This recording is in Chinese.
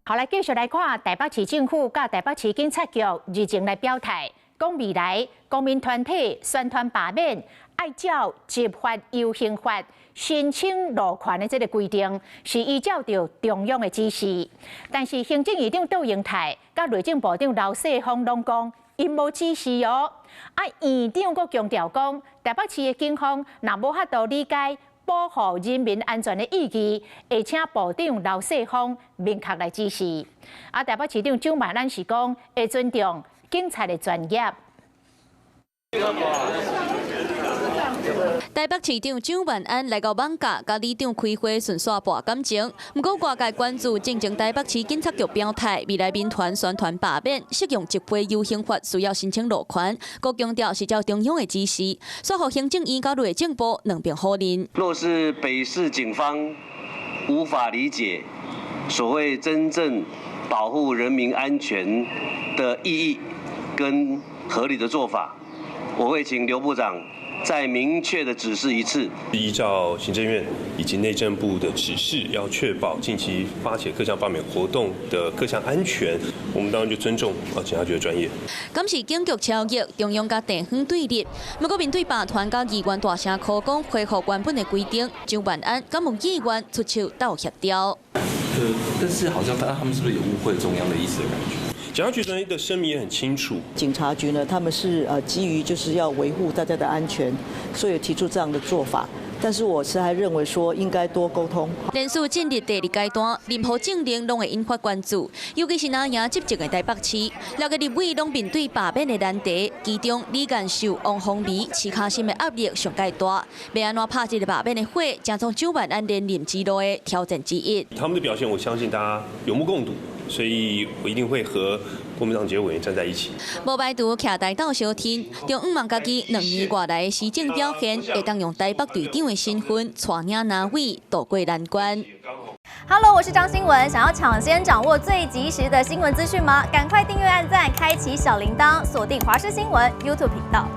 好，来继续来看台北市政府甲台北市警察局日前来表态，讲未来公民团体宣传罢免爱照执法游行法申请路权的这个规定，是依照着中央的指示。但是行政院长杜英泰甲内政部长刘世芳拢讲，因无指示哦。院长阁强调讲，台北市的警方若无法度理解保护人民安全的意义，会请部长刘世芳明确来指示。台北市长蒋万安是讲会尊重警察的专业。台北市长蒋万安来到网架，甲里长开会顺续博感情。不过外界关注正正台北市警察局表态，未来民团宣传罢免适用集会游行法需要申请路权，阁强调是照中央的指示，说互行政院甲内政部两边好认。若是北市警方无法理解所谓真正保护人民安全的意义跟合理的做法，我会请刘部长再明确的指示一次，依照行政院以及内政部的指示，要确保近期发起各项罢免活动的各项安全，我们当然就尊重警察局的专业。今是警局超越中央甲地方对立，不过面对罢团甲议员大声口讲恢复原本的规定，蒋万安敢问议员出手斗协调。但是好像他们是不是有误会中央的意思的感觉？警察局专业的声明也很清楚，警察局呢，他们是基于就是要维护大家的安全，所以提出这样的做法。但是我是还认为说应该多沟通。连续进入第二阶段，任何政令拢会引发关注，尤其是那赢执政的台北市，6个立委拢面对罢免的难题，其中李干秀、王凤仪市卡心的压力上介大。要安怎拍这个罢免的火，将从蒋万安连任之路的挑战之一。他们的表现，我相信大家有目共睹。所以我一定会和国民党籍委员站在一起。无排除徛台斗相天，中午望家己2年外来的施政表现，会当用台北队长的身份带领南委渡过难关。Hello， 我是张新文。想要抢先掌握最及时的新闻资讯吗？赶快订阅、按赞、开启小铃铛，锁定华视新闻 YouTube 频道。